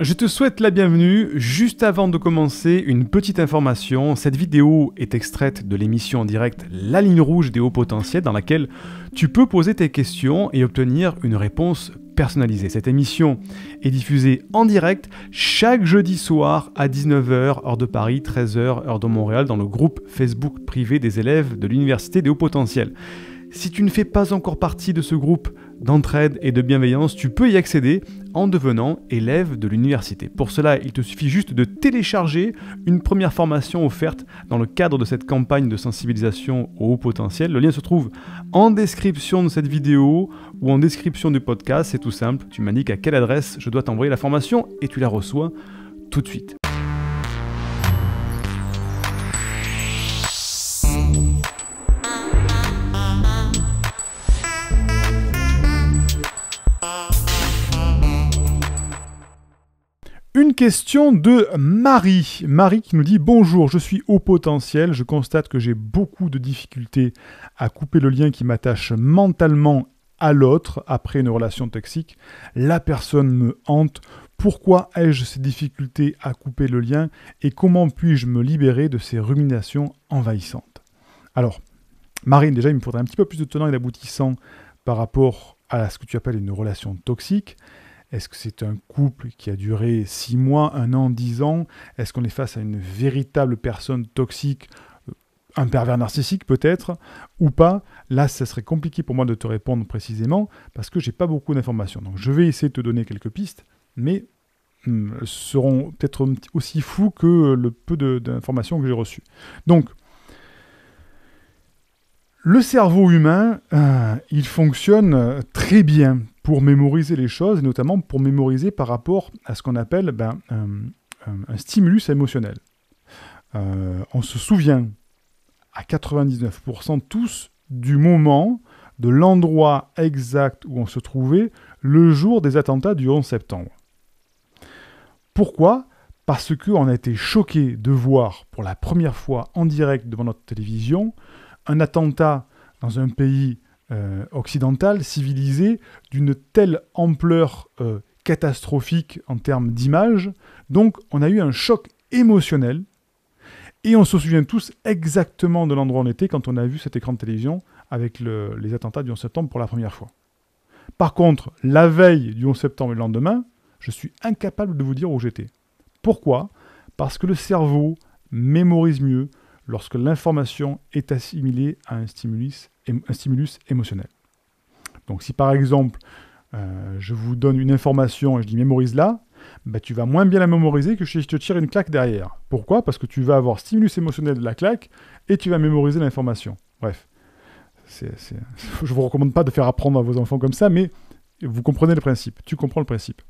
Je te souhaite la bienvenue. Juste avant de commencer, une petite information. Cette vidéo est extraite de l'émission en direct La Ligne Rouge des Hauts Potentiels, dans laquelle tu peux poser tes questions et obtenir une réponse personnalisée. Cette émission est diffusée en direct chaque jeudi soir à 19h, heure de Paris, 13h, heure de Montréal, dans le groupe Facebook privé des élèves de l'Université des Hauts Potentiels. Si tu ne fais pas encore partie de ce groupe d'entraide et de bienveillance, tu peux y accéder en devenant élève de l'université. Pour cela, il te suffit juste de télécharger une première formation offerte dans le cadre de cette campagne de sensibilisation au haut potentiel. Le lien se trouve en description de cette vidéo ou en description du podcast. C'est tout simple, tu m'indiques à quelle adresse je dois t'envoyer la formation et tu la reçois tout de suite. Une question de Marie. Marie qui nous dit « Bonjour, je suis haut potentiel. Je constate que j'ai beaucoup de difficultés à couper le lien qui m'attache mentalement à l'autre après une relation toxique. La personne me hante. Pourquoi ai-je ces difficultés à couper le lien et comment puis-je me libérer de ces ruminations envahissantes ?» Alors, Marie, déjà, il me faudrait un petit peu plus de tenants et d'aboutissants par rapport à ce que tu appelles une relation toxique. Est-ce que c'est un couple qui a duré 6 mois, 1 an, 10 ans? Est-ce qu'on est face à une véritable personne toxique, un pervers narcissique peut-être, ou pas? Là, ça serait compliqué pour moi de te répondre précisément, parce que j'ai pas beaucoup d'informations. Donc je vais essayer de te donner quelques pistes, mais elles seront peut-être aussi floues que le peu d'informations que j'ai reçues. Donc, le cerveau humain, il fonctionne très bien pour mémoriser les choses, et notamment pour mémoriser par rapport à ce qu'on appelle un stimulus émotionnel. On se souvient à 99% tous du moment, de l'endroit exact où on se trouvait le jour des attentats du 11 septembre. Pourquoi ? Parce qu'on a été choqués de voir pour la première fois en direct devant notre télévision un attentat dans un pays occidental, civilisé, d'une telle ampleur catastrophique en termes d'image. Donc, on a eu un choc émotionnel et on se souvient tous exactement de l'endroit où on était quand on a vu cet écran de télévision avec les attentats du 11 septembre pour la première fois. Par contre, la veille du 11 septembre et le lendemain, je suis incapable de vous dire où j'étais. Pourquoi ? Parce que le cerveau mémorise mieux lorsque l'information est assimilée à un stimulus émotionnel. Donc si par exemple, je vous donne une information et je dis mémorise-la, tu vas moins bien la mémoriser que si je te tire une claque derrière. Pourquoi ? Parce que tu vas avoir stimulus émotionnel de la claque et tu vas mémoriser l'information. Bref, je ne vous recommande pas de faire apprendre à vos enfants comme ça, mais vous comprenez le principe, tu comprends le principe.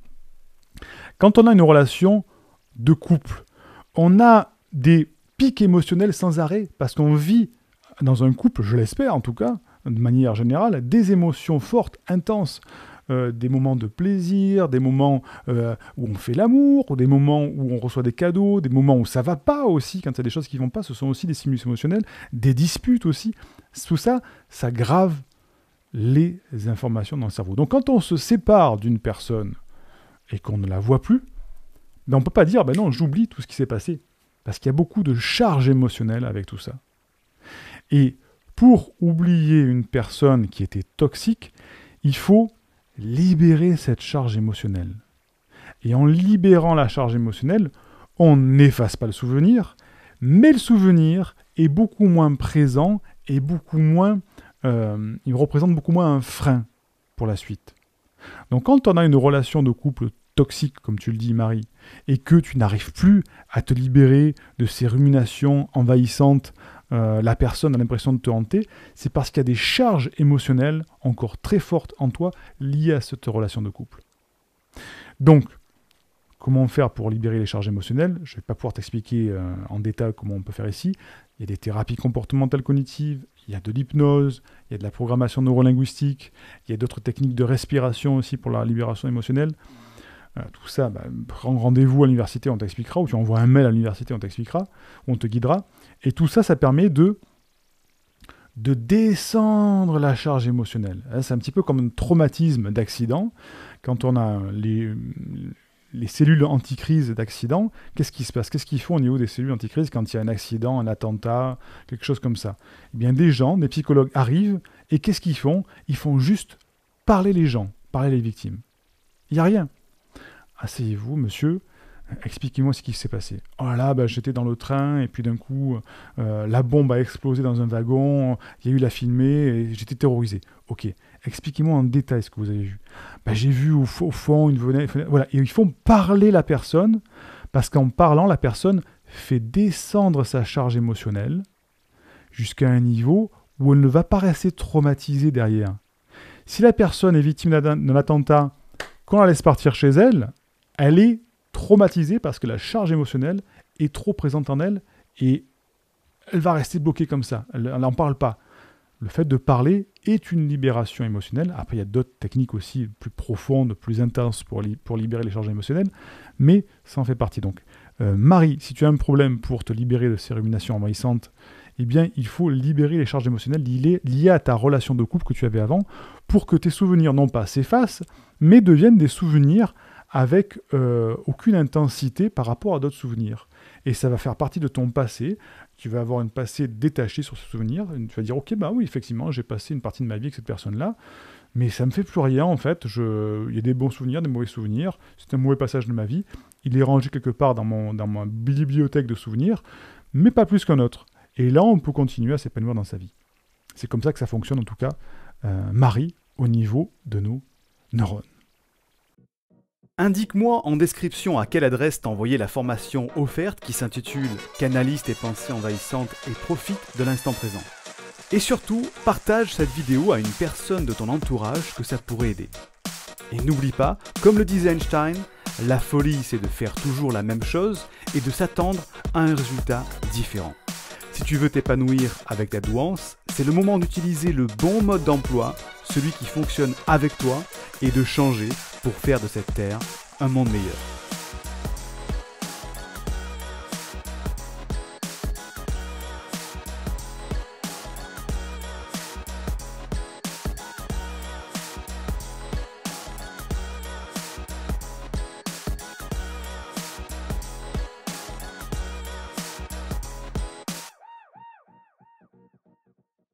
Quand on a une relation de couple, on a des pics émotionnels sans arrêt, parce qu'on vit dans un couple, je l'espère en tout cas, de manière générale, des émotions fortes, intenses, des moments de plaisir, des moments où on fait l'amour, ou des moments où on reçoit des cadeaux, des moments où ça va pas aussi, quand il y a des choses qui vont pas, ce sont aussi des stimulus émotionnels, des disputes aussi. Tout ça, ça grave les informations dans le cerveau. Donc quand on se sépare d'une personne et qu'on ne la voit plus, on ne peut pas dire, non, j'oublie tout ce qui s'est passé. Parce qu'il y a beaucoup de charges émotionnelles avec tout ça. Et pour oublier une personne qui était toxique, il faut libérer cette charge émotionnelle. Et en libérant la charge émotionnelle, on n'efface pas le souvenir, mais le souvenir est beaucoup moins présent et beaucoup moins, il représente beaucoup moins un frein pour la suite. Donc quand on a une relation de couple toxique, comme tu le dis Marie, et que tu n'arrives plus à te libérer de ces ruminations envahissantes, la personne a l'impression de te hanter, c'est parce qu'il y a des charges émotionnelles encore très fortes en toi liées à cette relation de couple. Donc, comment faire pour libérer les charges émotionnelles ? Je ne vais pas pouvoir t'expliquer en détail comment on peut faire ici. Il y a des thérapies comportementales cognitives, il y a de l'hypnose, il y a de la programmation neurolinguistique, il y a d'autres techniques de respiration aussi pour la libération émotionnelle. Tout ça, prends rendez-vous à l'université, on t'expliquera, ou tu envoies un mail à l'université, on t'expliquera, on te guidera. Et tout ça, ça permet de descendre la charge émotionnelle. C'est un petit peu comme un traumatisme d'accident. Quand on a les cellules anti-crise d'accident, qu'est-ce qui se passe? Qu'est-ce qu'ils font au niveau des cellules anti-crise quand il y a un accident, un attentat, quelque chose comme ça? Eh bien, des psychologues arrivent, et qu'est-ce qu'ils font? Ils font juste parler les gens, parler les victimes. Il n'y a rien. Asseyez-vous, monsieur, expliquez-moi ce qui s'est passé. Oh là, j'étais dans le train, et puis d'un coup, la bombe a explosé dans un wagon, il y a eu la filmée, et j'étais terrorisé. Ok, expliquez-moi en détail ce que vous avez vu. J'ai vu au fond une fenêtre. Voilà, et ils font parler la personne, parce qu'en parlant, la personne fait descendre sa charge émotionnelle jusqu'à un niveau où elle ne va pas rester traumatisée derrière. Si la personne est victime d'un attentat, quand on la laisse partir chez elle, elle est traumatisée parce que la charge émotionnelle est trop présente en elle et elle va rester bloquée comme ça. Elle n'en parle pas. Le fait de parler est une libération émotionnelle. Après, il y a d'autres techniques aussi plus profondes, plus intenses pour libérer les charges émotionnelles, mais ça en fait partie. Donc, Marie, si tu as un problème pour te libérer de ces ruminations envahissantes, eh bien, il faut libérer les charges émotionnelles liées à ta relation de couple que tu avais avant pour que tes souvenirs, non pas s'effacent, mais deviennent des souvenirs avec aucune intensité par rapport à d'autres souvenirs. Et ça va faire partie de ton passé. Tu vas avoir un passé détaché sur ce souvenir. Tu vas dire, ok, oui, effectivement, j'ai passé une partie de ma vie avec cette personne-là, mais ça me fait plus rien, en fait. Il y a des bons souvenirs, des mauvais souvenirs. C'est un mauvais passage de ma vie. Il est rangé quelque part dans ma bibliothèque de souvenirs, mais pas plus qu'un autre. Et là, on peut continuer à s'épanouir dans sa vie. C'est comme ça que ça fonctionne, en tout cas, Marie, au niveau de nos neurones. Indique-moi en description à quelle adresse t'as envoyé la formation offerte qui s'intitule « Canalise tes pensées envahissantes et profite de l'instant présent ». Et surtout, partage cette vidéo à une personne de ton entourage que ça pourrait aider. Et n'oublie pas, comme le disait Einstein, la folie c'est de faire toujours la même chose et de s'attendre à un résultat différent. Si tu veux t'épanouir avec ta douance, c'est le moment d'utiliser le bon mode d'emploi, celui qui fonctionne avec toi, et de changer pour faire de cette terre un monde meilleur.